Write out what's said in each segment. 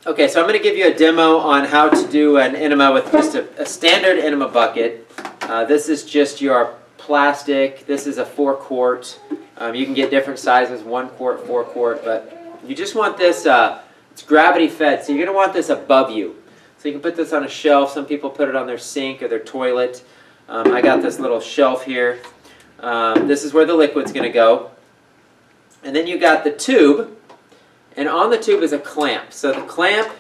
Okay, so I'm going to give you a demo on how to do an enema with just a standard enema bucket. This is just your plastic. This is a 4-quart. You can get different sizes, 1 quart, 4 quart, but you just want this, it's gravity fed, so you're going to want this above you. So you can put this on a shelf. Some people put it on their sink or their toilet. I got this little shelf here. This is where the liquid's going to go. And then you got the tube. And on the tube is a clamp. So the clamp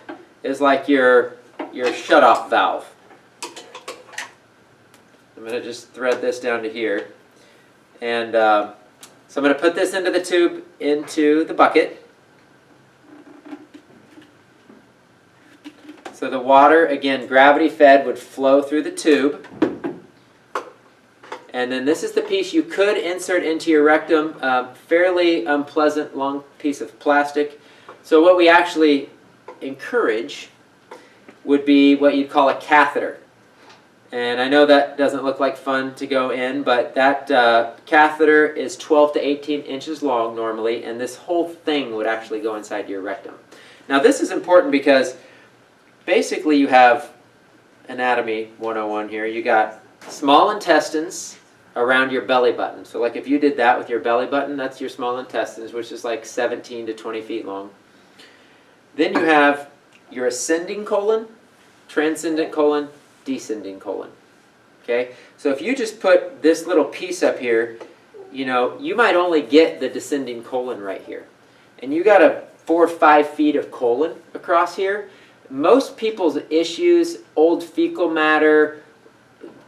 is like your shut-off valve. I'm going to just thread this down to here. And so I'm going to put this into the tube, into the bucket. So the water, again, gravity-fed, would flow through the tube. And then this is the piece you could insert into your rectum, fairly unpleasant long piece of plastic. So what we actually encourage would be what you'd call a catheter. And I know that doesn't look like fun to go in, but that catheter is 12 to 18 inches long normally, and this whole thing would actually go inside your rectum. Now this is important because basically you have anatomy 101 here. You got small intestines around your belly button. So like if you did that with your belly button, that's your small intestines, which is like 17 to 20 feet long. Then you have your ascending colon, transcendent colon, descending colon. Okay? So if you just put this little piece up here, you know, you might only get the descending colon right here. And you got a 4 or 5 feet of colon across here. Most people's issues, old fecal matter,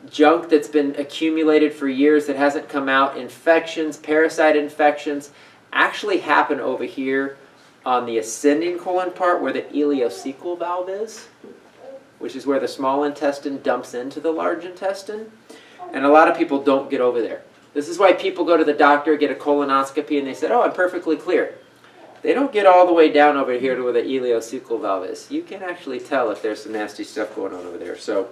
junk that's been accumulated for years that hasn't come out, infections, parasite infections, actually happen over here on the ascending colon part where the ileocecal valve is, which is where the small intestine dumps into the large intestine. And a lot of people don't get over there. This is why people go to the doctor, get a colonoscopy, and they say, oh, I'm perfectly clear. They don't get all the way down over here to where the ileocecal valve is. You can actually tell if there's some nasty stuff going on over there. So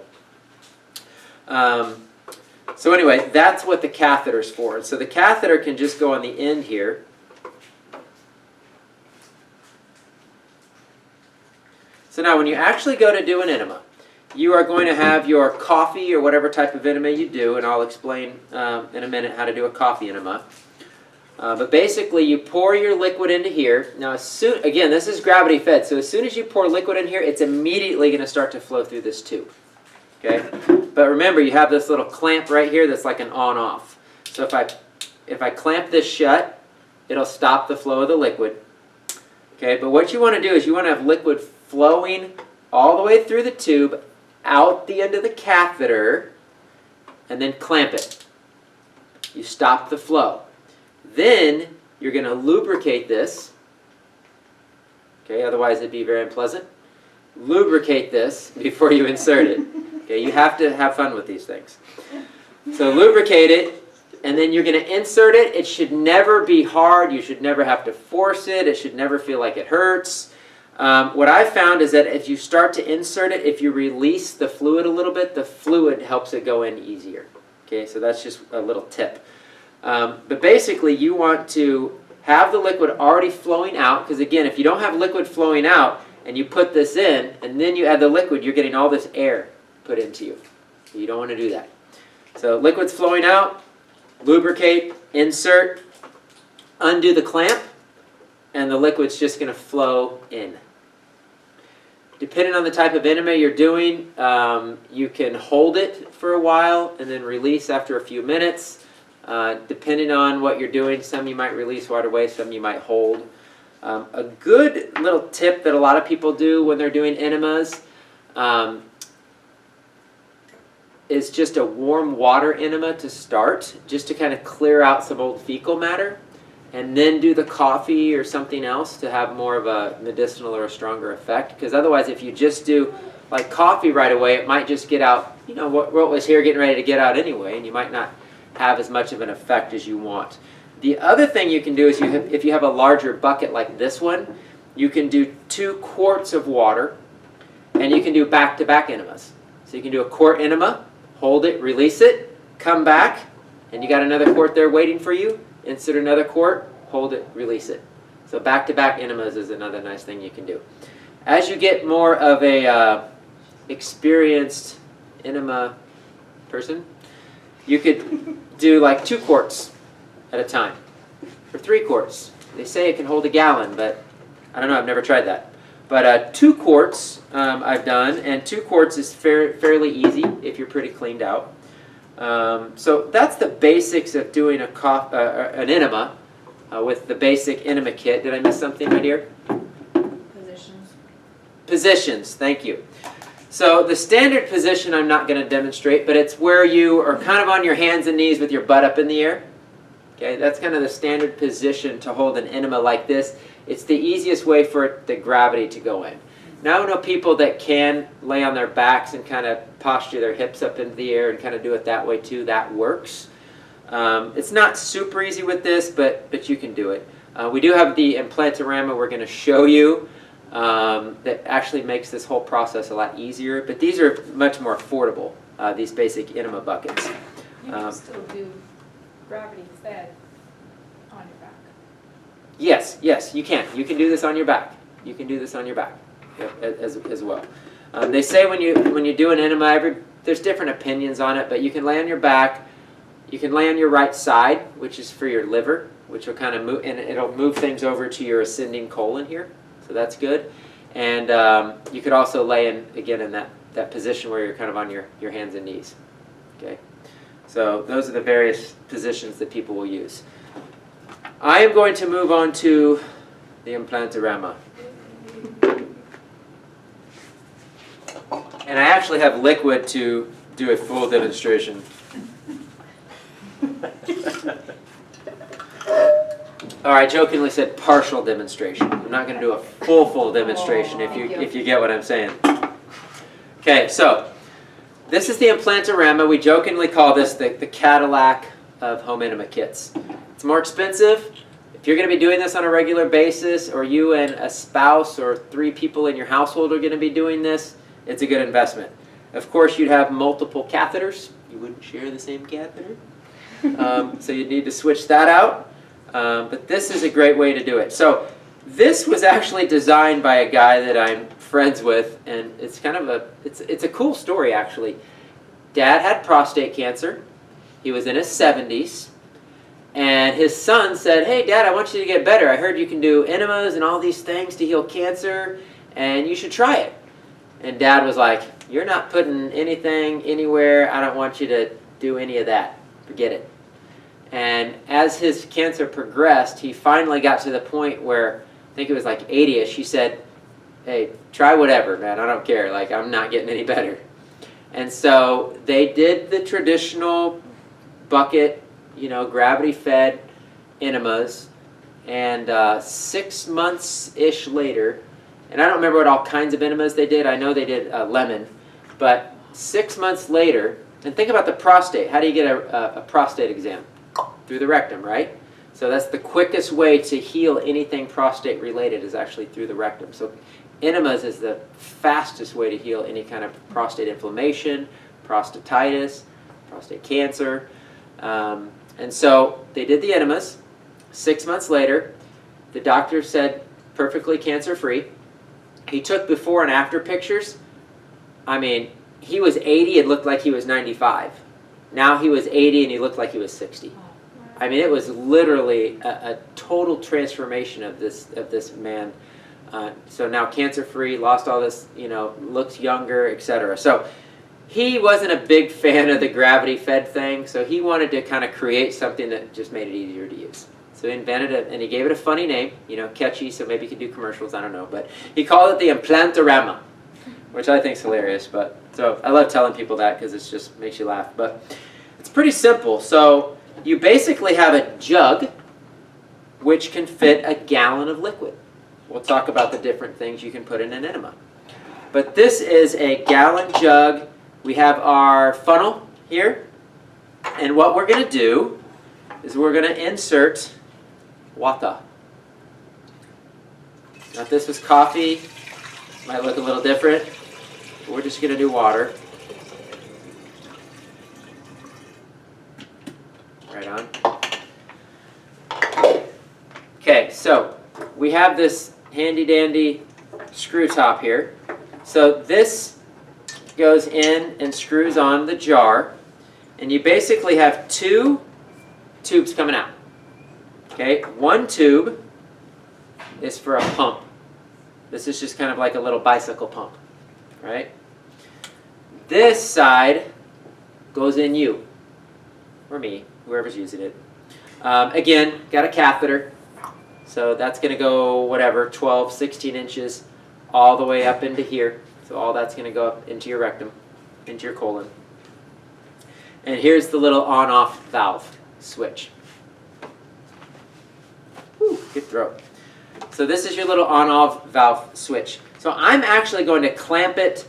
anyway, that's what the catheter is for. So the catheter can just go on the end here. So now when you actually go to do an enema, you are going to have your coffee or whatever type of enema you do, and I'll explain in a minute how to do a coffee enema. But basically you pour your liquid into here. Now again, this is gravity fed, so as soon as you pour liquid in here, it's immediately going to start to flow through this tube. Okay? But remember, you have this little clamp right here that's like an on-off. So if I clamp this shut, it'll stop the flow of the liquid. Okay? But what you want to do is you want to have liquid flowing all the way through the tube, out the end of the catheter, and then clamp it. You stop the flow. Then you're going to lubricate this. Okay? Otherwise it'd be very unpleasant. Lubricate this before you insert it. Okay, you have to have fun with these things. So lubricate it, and then you're going to insert it. It should never be hard. You should never have to force it. It should never feel like it hurts. What I've found is that if you start to insert it, if you release the fluid a little bit, the fluid helps it go in easier. Okay, so that's just a little tip. But basically, you want to have the liquid already flowing out, because again, if you don't have liquid flowing out, and you put this in, and then you add the liquid, you're getting all this air put into you. You don't want to do that. So liquid's flowing out, lubricate, insert, undo the clamp, and the liquid's just going to flow in. Depending on the type of enema you're doing, you can hold it for a while and then release after a few minutes. Depending on what you're doing, some you might release right away, some you might hold. A good little tip that a lot of people do when they're doing enemas is just a warm water enema to start, just to kind of clear out some old fecal matter, and then do the coffee or something else to have more of a medicinal or a stronger effect. Because otherwise, if you just do like coffee right away, it might just get out, you know, what was here getting ready to get out anyway, and you might not have as much of an effect as you want. The other thing you can do is if you have a larger bucket like this one, you can do 2 quarts of water, and you can do back-to-back enemas. So you can do a quart enema, hold it, release it, come back, and you got another quart there waiting for you. Insert another quart, hold it, release it. So back-to-back enemas is another nice thing you can do. As you get more of a experienced enema person, you could do like 2 quarts at a time, or 3 quarts. They say it can hold a gallon, but I don't know, I've never tried that. But 2 quarts I've done, and 2 quarts is fairly easy if you're pretty cleaned out. So that's the basics of doing an enema with the basic enema kit. Did I miss something, my dear? Positions. Positions, thank you. So the standard position I'm not going to demonstrate, but it's where you are kind of on your hands and knees with your butt up in the air. Okay, that's kind of the standard position to hold an enema like this. It's the easiest way for the gravity to go in. Now I know people that can lay on their backs and kind of posture their hips up into the air and kind of do it that way too. That works. It's not super easy with this, but you can do it. We do have the Implantorama we're going to show you. That actually makes this whole process a lot easier, but these are much more affordable, these basic enema buckets. You can still do gravity fed on your back. Yes, you can. You can do this on your back. You can do this on your back as well. They say when you do an enema, there's different opinions on it, but you can lay on your back. You can lay on your right side, which is for your liver, which will kind of move, and it'll move things over to your ascending colon here. So that's good. And you could also lay in that position where you're kind of on your hands and knees. Okay. So those are the various positions that people will use. I am going to move on to the Implantorama. And I actually have liquid to do a full demonstration. All right, jokingly said partial demonstration. I'm not going to do a full demonstration if you get what I'm saying. Okay, so this is the Implantorama. We jokingly call this the Cadillac of home enema kits. It's more expensive. If you're going to be doing this on a regular basis, or you and a spouse or 3 people in your household are going to be doing this, it's a good investment. Of course, you'd have multiple catheters. You wouldn't share the same catheter. So you'd need to switch that out. But this is a great way to do it. So this was actually designed by a guy that I'm friends with, and it's kind of it's a cool story actually. Dad had prostate cancer. He was in his 70s, and his son said, "Hey, Dad, I want you to get better. I heard you can do enemas and all these things to heal cancer, and you should try it." And Dad was like, "You're not putting anything anywhere. I don't want you to do any of that. Forget it." And as his cancer progressed, he finally got to the point where, I think it was like 80ish, he said, "Hey, try whatever, man. I don't care. Like, I'm not getting any better." And so they did the traditional bucket, gravity-fed enemas. And 6 months-ish later, and I don't remember what all kinds of enemas they did. I know they did lemon. But 6 months later, and think about the prostate. How do you get a prostate exam? Through the rectum, right? So that's the quickest way to heal anything prostate related is actually through the rectum. So enemas is the fastest way to heal any kind of prostate inflammation, prostatitis, prostate cancer. And so they did the enemas. 6 months later, the doctor said perfectly cancer-free. He took before and after pictures. I mean, he was 80, it looked like he was 95. Now he was 80 and he looked like he was 60. I mean, it was literally a total transformation of this man. So now cancer-free, lost all this, looks younger, etc. So he wasn't a big fan of the gravity-fed thing, so he wanted to kind of create something that just made it easier to use. So he invented it, and he gave it a funny name, catchy, so maybe he could do commercials, I don't know. But he called it the Implantorama, which I think is hilarious. So I love telling people that because it just makes you laugh. But it's pretty simple. So you basically have a jug which can fit a gallon of liquid. We'll talk about the different things you can put in an enema. But this is a gallon jug. We have our funnel here. And what we're going to do is we're going to insert water. Now if this was coffee, it might look a little different. But we're just going to do water. Right on. Okay, so we have this handy dandy screw top here. So this goes in and screws on the jar, and you basically have 2 tubes coming out. Okay, one tube is for a pump. This is just kind of like a little bicycle pump, right? This side goes in you, or me, whoever's using it. Again, got a catheter, so that's going to go, whatever, 12, 16 inches all the way up into here. So all that's going to go up into your rectum, into your colon. And here's the little on-off valve switch. Whew, good throat. So this is your little on-off valve switch. So I'm actually going to clamp it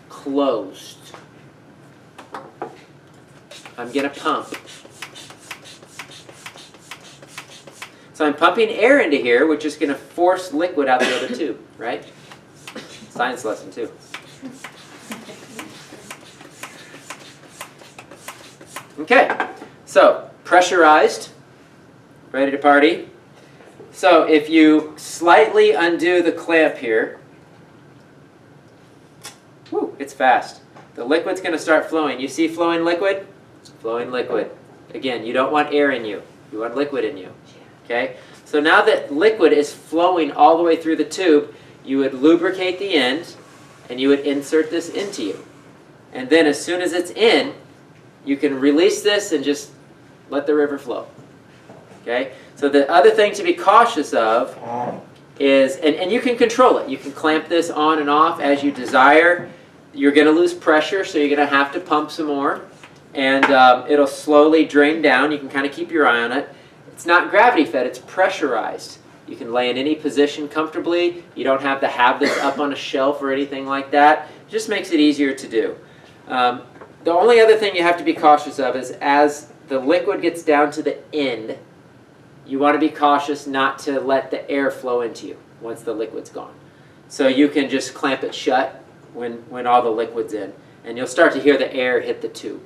closed. I'm going to pump. So I'm pumping air into here, which is going to force liquid out the other tube, right? Science lesson too. Okay, so pressurized, ready to party. So if you slightly undo the clamp here, whoo, it's fast. The liquid's going to start flowing. You see flowing liquid? Flowing liquid. Again, you don't want air in you. You want liquid in you. Okay? So now that liquid is flowing all the way through the tube, you would lubricate the end, and you would insert this into you. And then as soon as it's in, you can release this and just let the river flow. Okay? So the other thing to be cautious of is, and you can control it. You can clamp this on and off as you desire. You're going to lose pressure, so you're going to have to pump some more. And it'll slowly drain down. You can kind of keep your eye on it. It's not gravity fed, it's pressurized. You can lay in any position comfortably. You don't have to have this up on a shelf or anything like that. It just makes it easier to do. The only other thing you have to be cautious of is as the liquid gets down to the end, you want to be cautious not to let the air flow into you once the liquid's gone. So you can just clamp it shut when all the liquid's in, and you'll start to hear the air hit the tube.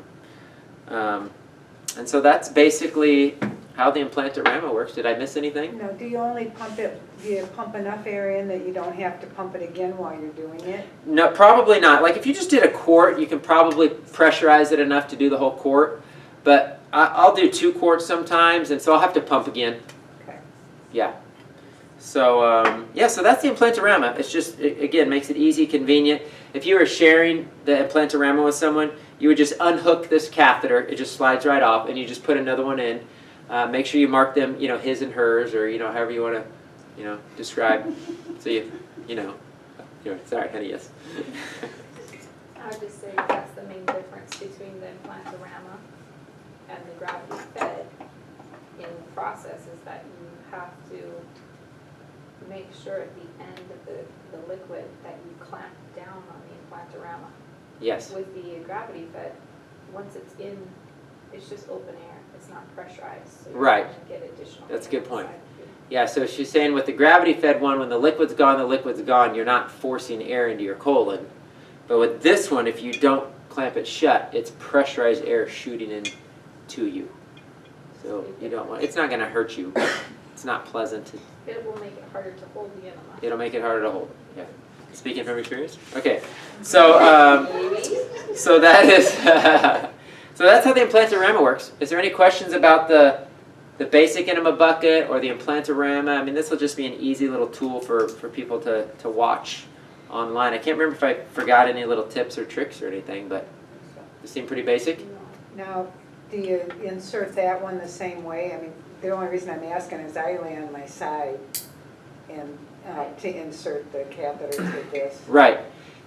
And so that's basically how the Implantorama works. Did I miss anything? No, do you only pump it, do you pump enough air in that you don't have to pump it again while you're doing it? No, probably not. Like if you just did a quart, you can probably pressurize it enough to do the whole quart. But I'll do 2 quarts sometimes, and so I'll have to pump again. Okay. Yeah. So, yeah, so that's the Implantorama. It's just, again, makes it easy, convenient. If you were sharing the Implantorama with someone, you would just unhook this catheter. It just slides right off, and you just put another one in. Make sure you mark them, you know, his and hers, or, you know, however you want to, you know, describe. So you know, sorry, honey, yes. I would just say that's the main difference between the Implantorama and the gravity fed in the process is that you have to make sure at the end of the liquid that you clamp down on the Implantorama. Yes. With the gravity fed, once it's in, it's just open air. It's not pressurized. So you're Right. going to get additional That's a air good point. inside of you. Yeah, so she's saying with the gravity-fed one, when the liquid's gone, you're not forcing air into your colon. But with this one, if you don't clamp it shut, it's pressurized air shooting in to you. So you don't want, it's not going to hurt you. It's not pleasant. It will make it harder to hold the enema. It'll make it harder to hold. Yeah. Speaking from experience? Okay. So, so that is, so that's how the Implantorama works. Is there any questions about the basic enema bucket or the Implantorama? I mean, this will just be an easy little tool for people to watch online. I can't remember if I forgot any little tips or tricks or anything, but it seemed pretty basic. Now, do you insert that one the same way? I mean, the only reason I'm asking is I lay on my side and to insert the catheters with this. Right.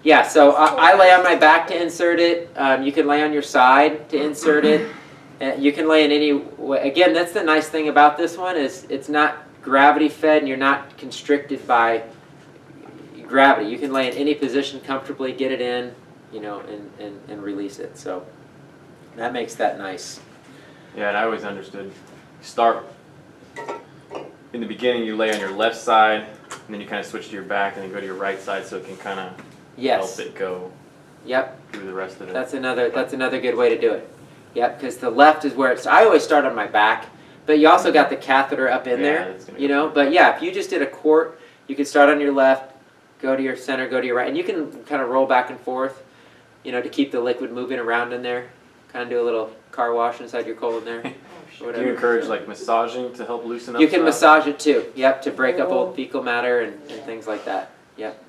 Yeah, so I lay on my back to insert it. You can lay on your side to insert it. You can lay in any way. Again, that's the nice thing about this one is it's not gravity fed and you're not constricted by gravity. You can lay in any position comfortably, get it in, you know, and release it. So that makes that nice. Yeah, and I always understood. Start in the beginning, you lay on your left side, and then you kind of switch to your back, and then go to your right side, so it can kind of Yes. help it go Yep. through the rest of it. That's another good way to do it. Yep, because the left is where it's. I always start on my back, but you also got the catheter up in Yeah, there, that's gonna you go know. through. But yeah, if you just did a quart, you could start on your left, go to your center, go to your right, and you can kind of roll back and forth, to keep the liquid moving around in there. Kind of do a little car wash inside your colon there. Do you encourage like massaging to help loosen up? You can stuff? massage it too, yep, to break up old fecal matter and things like that, yep.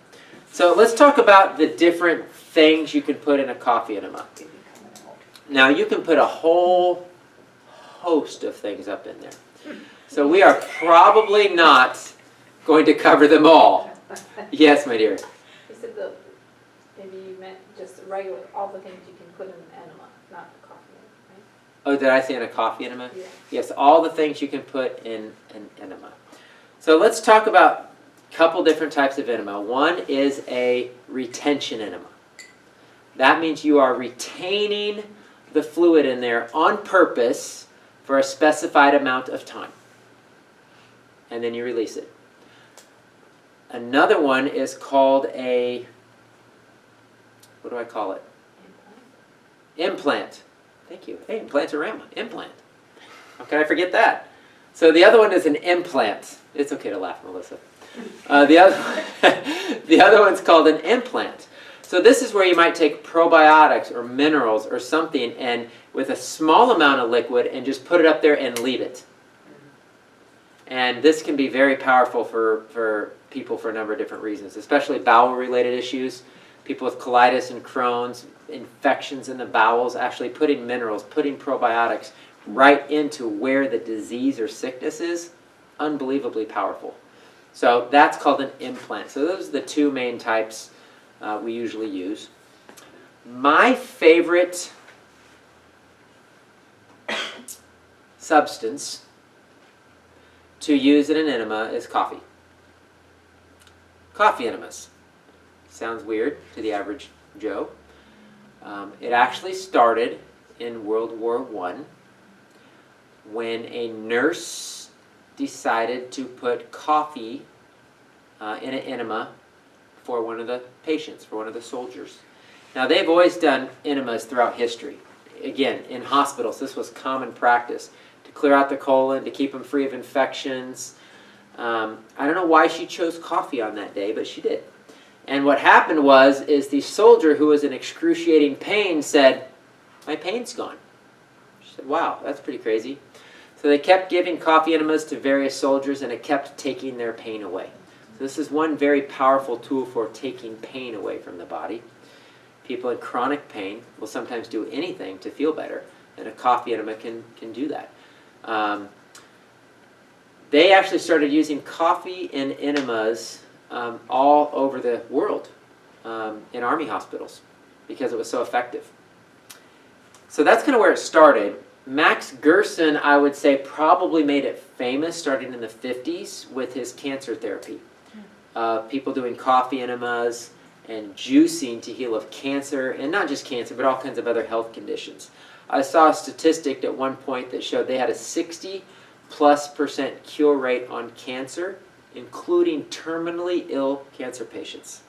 So let's talk about the different things you can put in a coffee enema. Now you can put a whole host of things up in there. So we are probably not going to cover them all. Yes, my dear. You said maybe you meant just regular, all the things you can put in an enema, not the coffee enema, Oh, did I say in a coffee enema? Yeah. Yes, all the things you can put in an enema. So let's talk about a couple different types of enema. One is a retention enema. That means you are retaining the fluid in there on purpose for a specified amount of time. And then you release it. Another one is called a, what do I call it? Implant. Thank you. Hey, Implantorama. Implant. How can I forget that? So the other one is an implant. It's okay to laugh, Melissa. The other one's called an implant. So this is where you might take probiotics or minerals or something and with a small amount of liquid and just put it up there and leave it. And this can be very powerful for people for a number of different reasons, especially bowel-related issues. People with colitis and Crohn's, infections in the bowels, actually putting minerals, putting probiotics right into where the disease or sickness is, unbelievably powerful. So that's called an implant. So those are the two main types we usually use. My favorite substance to use in an enema is coffee. Coffee enemas. Sounds weird to the average Joe. It actually started in World War I when a nurse decided to put coffee in an enema for one of the patients, for one of the soldiers. Now they've always done enemas throughout history. Again, in hospitals, this was common practice to clear out the colon, to keep them free of infections. I don't know why she chose coffee on that day, but she did. And what happened is the soldier who was in excruciating pain said, "My pain's gone." She said, "Wow, that's pretty crazy." So they kept giving coffee enemas to various soldiers and it kept taking their pain away. So this is one very powerful tool for taking pain away from the body. People in chronic pain will sometimes do anything to feel better, and a coffee enema can do that. They actually started using coffee in enemas all over the world in army hospitals because it was so effective. So that's kind of where it started. Max Gerson, I would say, probably made it famous starting in the 50s with his cancer therapy. People doing coffee enemas and juicing to heal of cancer, and not just cancer, but all kinds of other health conditions. I saw a statistic at one point that showed they had a 60+% cure rate on cancer, including terminally ill cancer patients.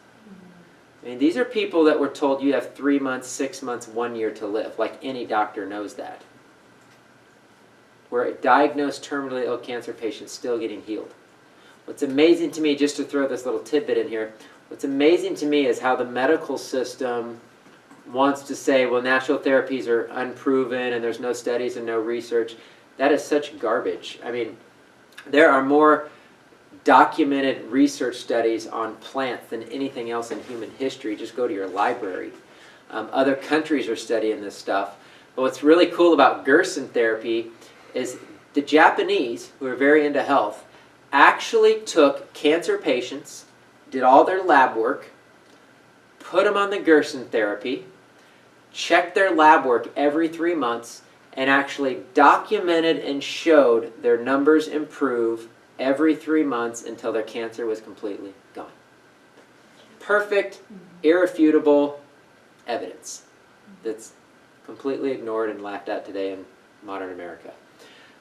I mean, these are people that were told you have 3 months, 6 months, 1 year to live. Like any doctor knows that. Where a diagnosed terminally ill cancer patient still getting healed. What's amazing to me, just to throw this little tidbit in here, what's amazing to me is how the medical system wants to say, well, natural therapies are unproven and there's no studies and no research. That is such garbage. I mean, there are more documented research studies on plants than anything else in human history. Just go to your library. Other countries are studying this stuff. But what's really cool about Gerson therapy is the Japanese, who are very into health, actually took cancer patients, did all their lab work, put them on the Gerson therapy, checked their lab work every 3 months, and actually documented and showed their numbers improve every 3 months until their cancer was completely gone. Perfect, irrefutable evidence that's completely ignored and laughed at today in modern America.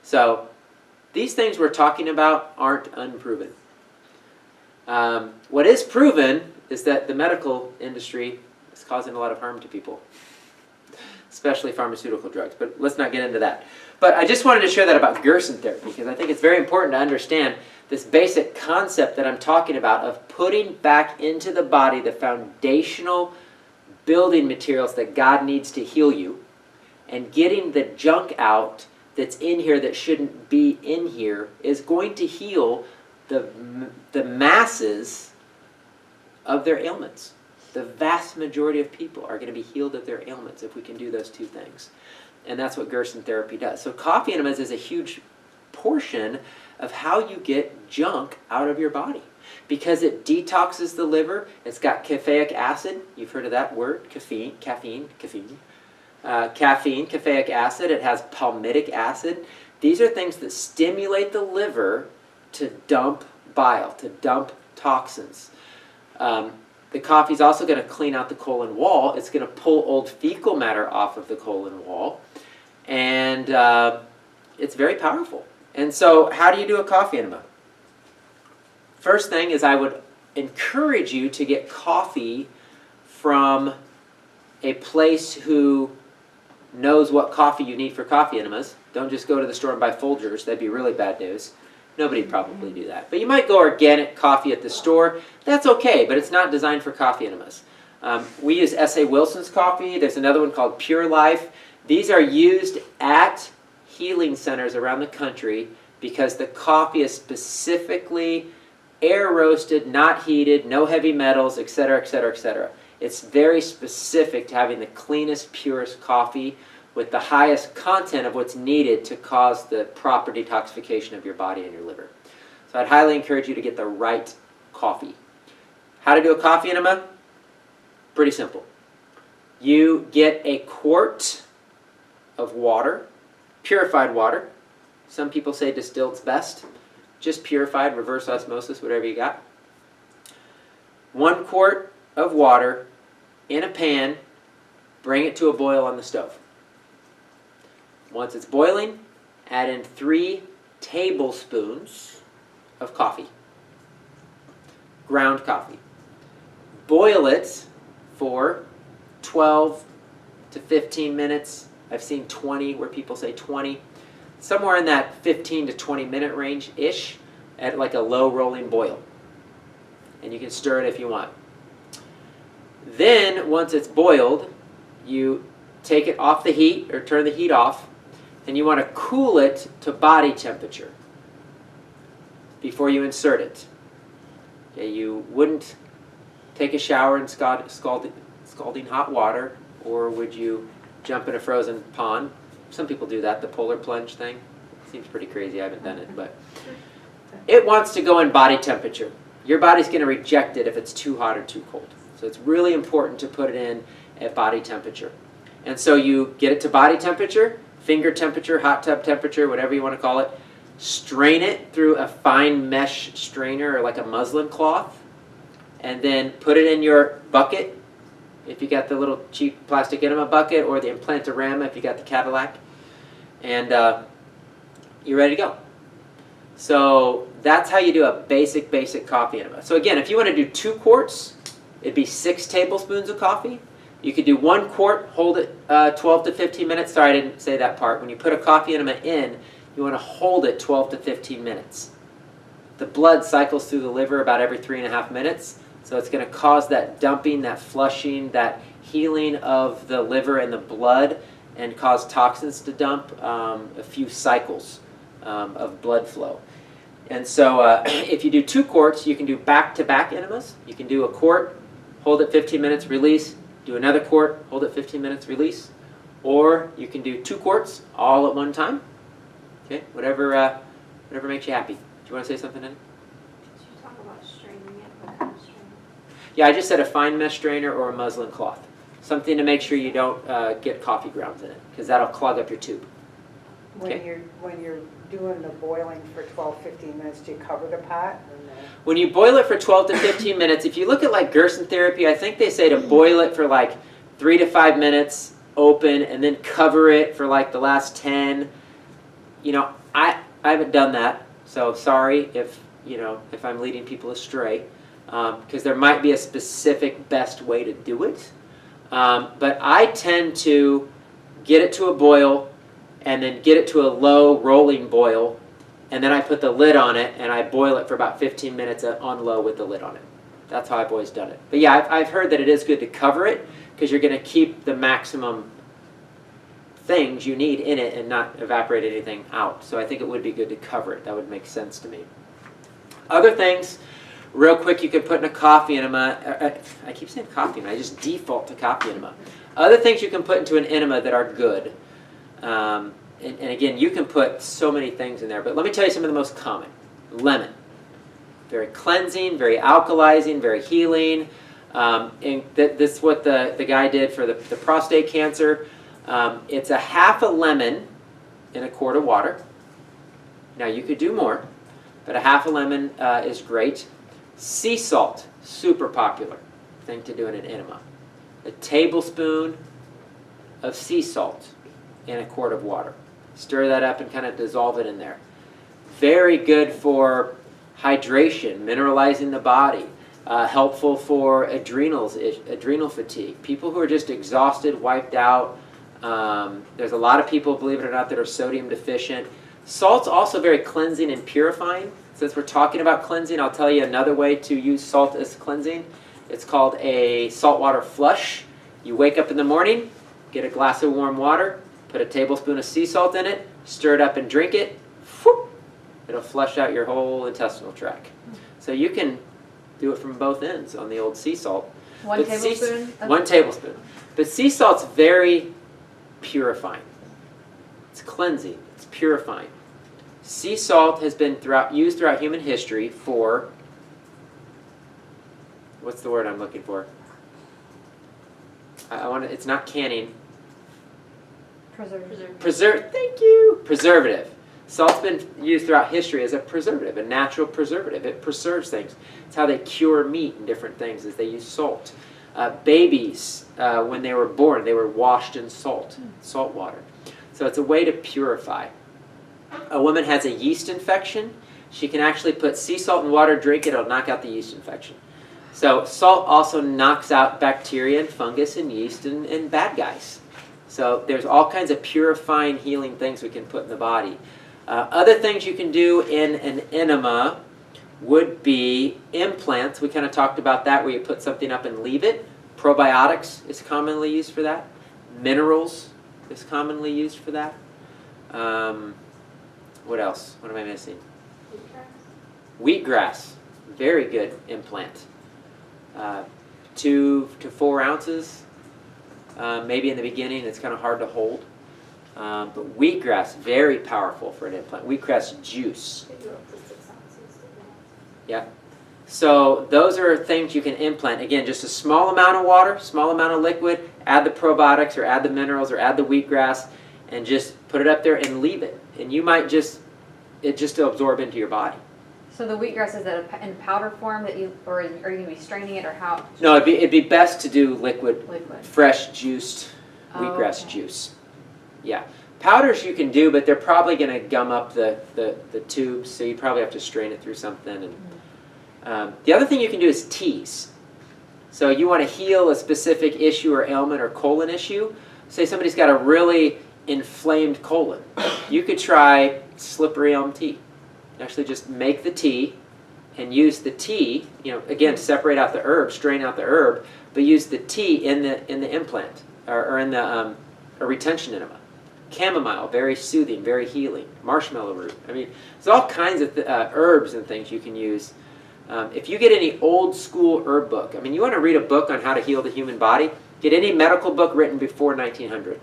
So these things we're talking about aren't unproven. What is proven is that the medical industry is causing a lot of harm to people, especially pharmaceutical drugs, but let's not get into that. But I just wanted to share that about Gerson therapy because I think it's very important to understand this basic concept that I'm talking about of putting back into the body the foundational building materials that God needs to heal you, and getting the junk out that's in here that shouldn't be in here is going to heal the masses of their ailments. The vast majority of people are going to be healed of their ailments if we can do those two things. And that's what Gerson therapy does. So coffee enemas is a huge portion of how you get junk out of your body, because it detoxes the liver. It's got caffeic acid. You've heard of that word, caffeine, caffeic acid. It has palmitic acid. These are things that stimulate the liver to dump bile, to dump toxins. The coffee is also going to clean out the colon wall. It's going to pull old fecal matter off of the colon wall. And it's very powerful. And so how do you do a coffee enema? First thing is I would encourage you to get coffee from a place who knows what coffee you need for coffee enemas. Don't just go to the store and buy Folgers. That'd be really bad news. Nobody would probably do that. But you might go organic coffee at the store. That's okay, but it's not designed for coffee enemas. We use S.A. Wilson's coffee. There's another one called Pure Life. These are used at healing centers around the country because the coffee is specifically air roasted, not heated, no heavy metals, etc., etc., etc. It's very specific to having the cleanest, purest coffee with the highest content of what's needed to cause the proper detoxification of your body and your liver. So I'd highly encourage you to get the right coffee. How to do a coffee enema? Pretty simple. You get a quart of water, purified water. Some people say distilled's best. Just purified, reverse osmosis, whatever you got. 1 quart of water in a pan, bring it to a boil on the stove. Once it's boiling, add in 3 tablespoons of coffee, ground coffee. Boil it for 12 to 15 minutes. I've seen 20 where people say 20. Somewhere in that 15 to 20 minute range-ish at like a low rolling boil. And you can stir it if you want. Then, once it's boiled, you take it off the heat or turn the heat off, and you want to cool it to body temperature before you insert it. Okay, you wouldn't take a shower in scalding hot water, or would you jump in a frozen pond? Some people do that, the polar plunge thing. Seems pretty crazy, I haven't done it, but it wants to go in body temperature. Your body's going to reject it if it's too hot or too cold. So it's really important to put it in at body temperature. And so you get it to body temperature, finger temperature, hot tub temperature, whatever you want to call it. Strain it through a fine mesh strainer or like a muslin cloth. And then put it in your bucket, if you got the little cheap plastic enema bucket, or the Implantorama if you got the Cadillac. And you're ready to go. So that's how you do a basic coffee enema. So again, if you want to do 2 quarts, it'd be 6 tablespoons of coffee. You could do 1 quart, hold it 12 to 15 minutes. Sorry, I didn't say that part. When you put a coffee enema in, you want to hold it 12 to 15 minutes. The blood cycles through the liver about every 3.5 minutes. So it's going to cause that dumping, that flushing, that healing of the liver and the blood, and cause toxins to dump a few cycles of blood flow. And so if you do 2 quarts, you can do back-to-back enemas. You can do a quart, hold it 15 minutes, release. Do another quart, hold it 15 minutes, release. Or you can do 2 quarts all at one time. Okay, whatever makes you happy. Do you want to say something, Annie? Did you talk about straining it? What kind of strainer? Yeah, I just said a fine mesh strainer or a muslin cloth. Something to make sure you don't get coffee grounds in it, because that'll clog up your tube. Okay. When you're doing the boiling for 12, 15 minutes, do you cover the pot? Or no? When you boil it for 12 to 15 minutes, if you look at like Gerson therapy, I think they say to boil it for like 3 to 5 minutes open and then cover it for like the last 10. You know, I haven't done that, so sorry if I'm leading people astray, because there might be a specific best way to do it. But I tend to get it to a boil and then get it to a low rolling boil and then I put the lid on it, and I boil it for about 15 minutes on low with the lid on it. That's how I've always done it. But yeah, I've heard that it is good to cover it, because you're going to keep the maximum things you need in it and not evaporate anything out. So I think it would be good to cover it. That would make sense to me. Other things, real quick, you could put in a coffee enema. I keep saying coffee enema. I just default to coffee enema. Other things you can put into an enema that are good. And again, you can put so many things in there. But let me tell you some of the most common. Lemon. Very cleansing, very alkalizing, very healing. And this is what the guy did for the prostate cancer. It's a half a lemon in a quart of water. Now you could do more, but a half a lemon is great. Sea salt, super popular thing to do in an enema. A tablespoon of sea salt in a quart of water. Stir that up and kind of dissolve it in there. Very good for hydration, mineralizing the body. Helpful for adrenal fatigue. People who are just exhausted, wiped out. There's a lot of people, believe it or not, that are sodium deficient. Salt's also very cleansing and purifying. Since we're talking about cleansing, I'll tell you another way to use salt as cleansing. It's called a saltwater flush. You wake up in the morning, get a glass of warm water, put a tablespoon of sea salt in it, stir it up and drink it. Whoop, it'll flush out your whole intestinal tract. So you can do it from both ends on the old sea salt. One tablespoon? One tablespoon. But sea salt's very purifying. It's cleansing. It's purifying. Sea salt has been used throughout human history for, what's the word I'm looking for? It's not canning. Thank you. Preservative. Salt's been used throughout history as a preservative, a natural preservative. It preserves things. It's how they cure meat and different things, is they use salt. Babies, when they were born, they were washed in salt water. So it's a way to purify. A woman has a yeast infection. She can actually put sea salt in water, drink it, it'll knock out the yeast infection. So salt also knocks out bacteria and fungus and yeast and bad guys. So there's all kinds of purifying, healing things we can put in the body. Other things you can do in an enema would be implants. We kind of talked about that, where you put something up and leave it. Probiotics is commonly used for that. Minerals is commonly used for that. What else? What am I missing? Wheatgrass. Very good implant. 2 to 4 ounces. Maybe in the beginning it's kind of hard to hold. But wheatgrass, very powerful for an implant. Wheatgrass juice. Yeah. So those are things you can implant. Again, just a small amount of water, small amount of liquid, add the probiotics or add the minerals or add the wheatgrass, and just put it up there and leave it. And you might just absorb into your body. So the wheatgrass, is that in powder form that or are you going to be straining it, or how? No, it'd be best to do liquid. Fresh juiced wheatgrass juice. Yeah. Powders you can do, but they're probably going to gum up the tubes, so you probably have to strain it through something. And the other thing you can do is teas. So you want to heal a specific issue or ailment or colon issue. Say somebody's got a really inflamed colon. You could try slippery elm tea. Actually just make the tea and use the tea, again, separate out the herb, strain out the herb, but use the tea in the implant or in the a retention enema. Chamomile, very soothing, very healing. Marshmallow root. I mean, there's all kinds of herbs and things you can use. If you get any old school herb book, I mean, you want to read a book on how to heal the human body, get any medical book written before 1900.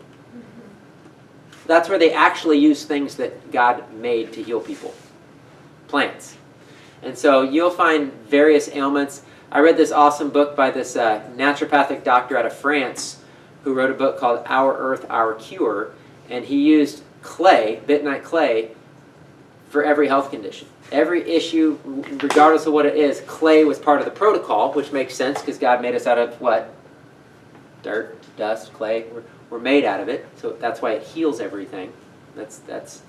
That's where they actually use things that God made to heal people. Plants. And so you'll find various ailments. I read this awesome book by this naturopathic doctor out of France who wrote a book called Our Earth, Our Cure, and he used clay, bentonite clay, for every health condition. Every issue, regardless of what it is, clay was part of the protocol, which makes sense because God made us out of what? Dirt, dust, clay. We're made out of it, so that's why it heals everything. That's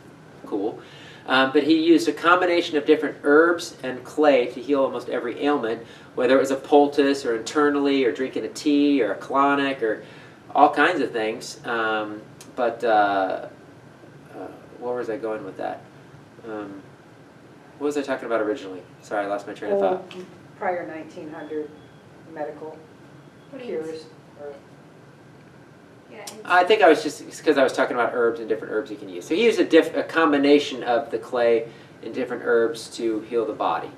cool. But he used a combination of different herbs and clay to heal almost every ailment, whether it was a poultice or internally or drinking a tea or a colonic or all kinds of things. Where was I going with that? What was I talking about originally? Sorry, I lost my train of thought. Prior 1900 medical cures. Or, Yeah, and I think I was just because I was talking about herbs and different herbs you can use. So he used a combination of the clay and different herbs to heal the body.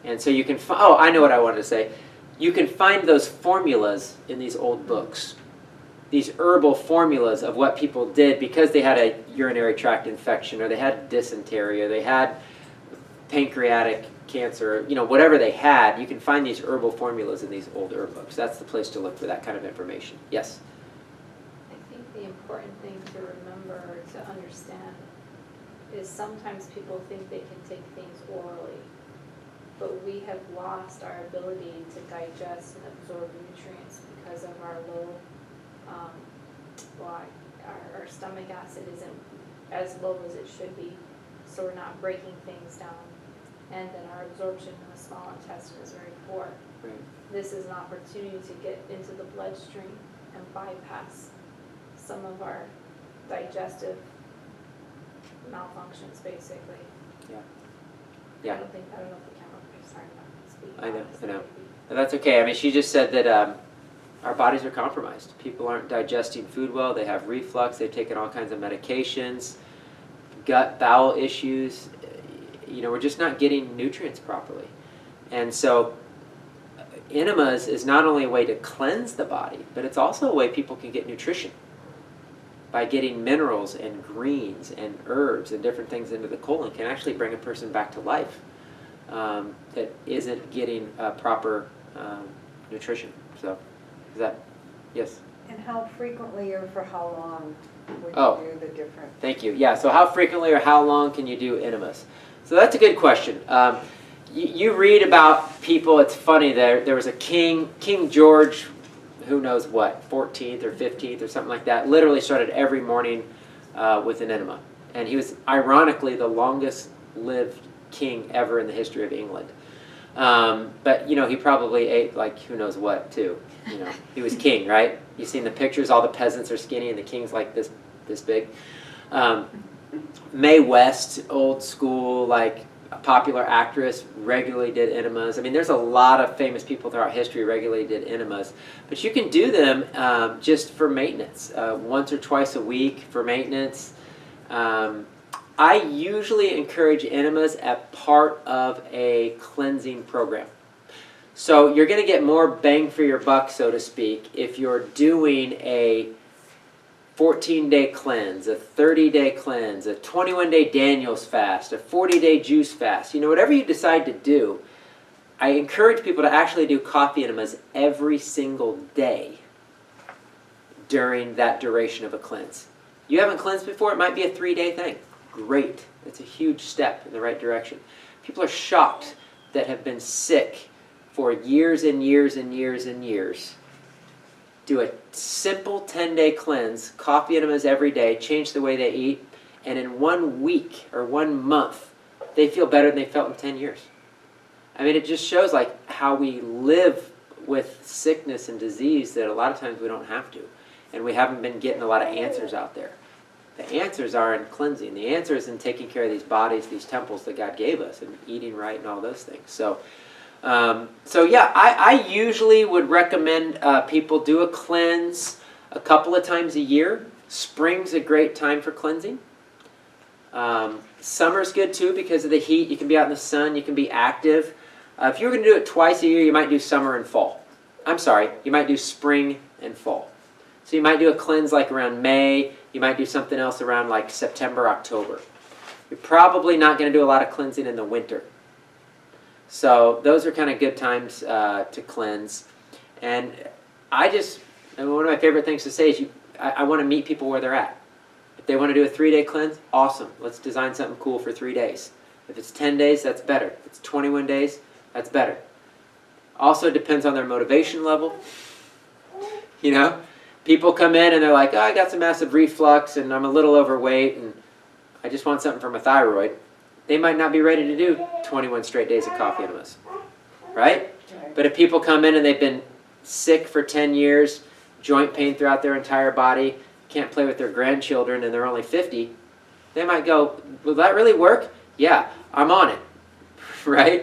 And so you can oh, I know what I wanted to say. You can find those formulas in these old books. These herbal formulas of what people did because they had a urinary tract infection or they had dysentery or they had pancreatic cancer, you know, whatever they had, you can find these herbal formulas in these old herb books. That's the place to look for that kind of information. Yes? I think the important thing to remember or to understand is sometimes people think they can take things orally, but we have lost our ability to digest and absorb nutrients because of our low, our stomach acid isn't as low as it should be, so we're not breaking things down, and then our absorption in the small intestine is very poor. Right. This is an opportunity to get into the bloodstream and bypass some of our digestive malfunctions, basically. Yeah. I Yeah. don't know if the camera is sorry about speaking. I know, honestly, I know. maybe. And that's okay. I mean, she just said that our bodies are compromised. People aren't digesting food well. They have reflux. They've taken all kinds of medications, gut, bowel issues. You know, we're just not getting nutrients properly. And so enemas is not only a way to cleanse the body, but it's also a way people can get nutrition by getting minerals and greens and herbs and different things into the colon can actually bring a person back to life that isn't getting proper nutrition. So, is that, yes? and how frequently or for how long would Oh. you do the different? Thank you. Yeah, so how frequently or how long can you do enemas? So that's a good question. You read about people, it's funny, there was a King George, who knows what, 14th or 15th or something like that, literally started every morning with an enema. And he was ironically the longest lived king ever in the history of England. But, you know, he probably ate like who knows what too. You know, he was king, right? You've seen the pictures, all the peasants are skinny and the king's like this big. Mae West, old school, like a popular actress, regularly did enemas. I mean, there's a lot of famous people throughout history regularly did enemas. But you can do them just for maintenance, once or twice a week for maintenance. I usually encourage enemas as part of a cleansing program. So you're going to get more bang for your buck, so to speak, if you're doing a 14-day cleanse, a 30-day cleanse, a 21-day Daniel's fast, a 40-day juice fast. You know, whatever you decide to do, I encourage people to actually do coffee enemas every single day during that duration of a cleanse. You haven't cleansed before, it might be a 3-day thing. Great. It's a huge step in the right direction. People are shocked that have been sick for years and years and years and years. Do a simple 10-day cleanse, coffee enemas every day, change the way they eat, and in 1 week or 1 month, they feel better than they felt in 10 years. I mean, it just shows like how we live with sickness and disease that a lot of times we don't have to. And we haven't been getting a lot of answers out there. The answers are in cleansing. The answer is in taking care of these bodies, these temples that God gave us, and eating right and all those things. So yeah, I usually would recommend people do a cleanse a couple of times a year. Spring's a great time for cleansing. Summer's good too because of the heat. You can be out in the sun. You can be active. If you were going to do it twice a year, you might do summer and fall. I'm sorry, you might do spring and fall. So you might do a cleanse like around May. You might do something else around like September, October. You're probably not going to do a lot of cleansing in the winter. So those are kind of good times to cleanse. And one of my favorite things to say is I want to meet people where they're at. If they want to do a 3-day cleanse, awesome. Let's design something cool for 3 days. If it's 10 days, that's better. If it's 21 days, that's better. Also depends on their motivation level. You know, people come in and they're like, oh, I got some acid reflux and I'm a little overweight and I just want something for my thyroid. They might not be ready to do 21 straight days of coffee enemas, right? But if people come in and they've been sick for 10 years, joint pain throughout their entire body, can't play with their grandchildren and they're only 50, they might go, will that really work? Yeah, I'm on it. right?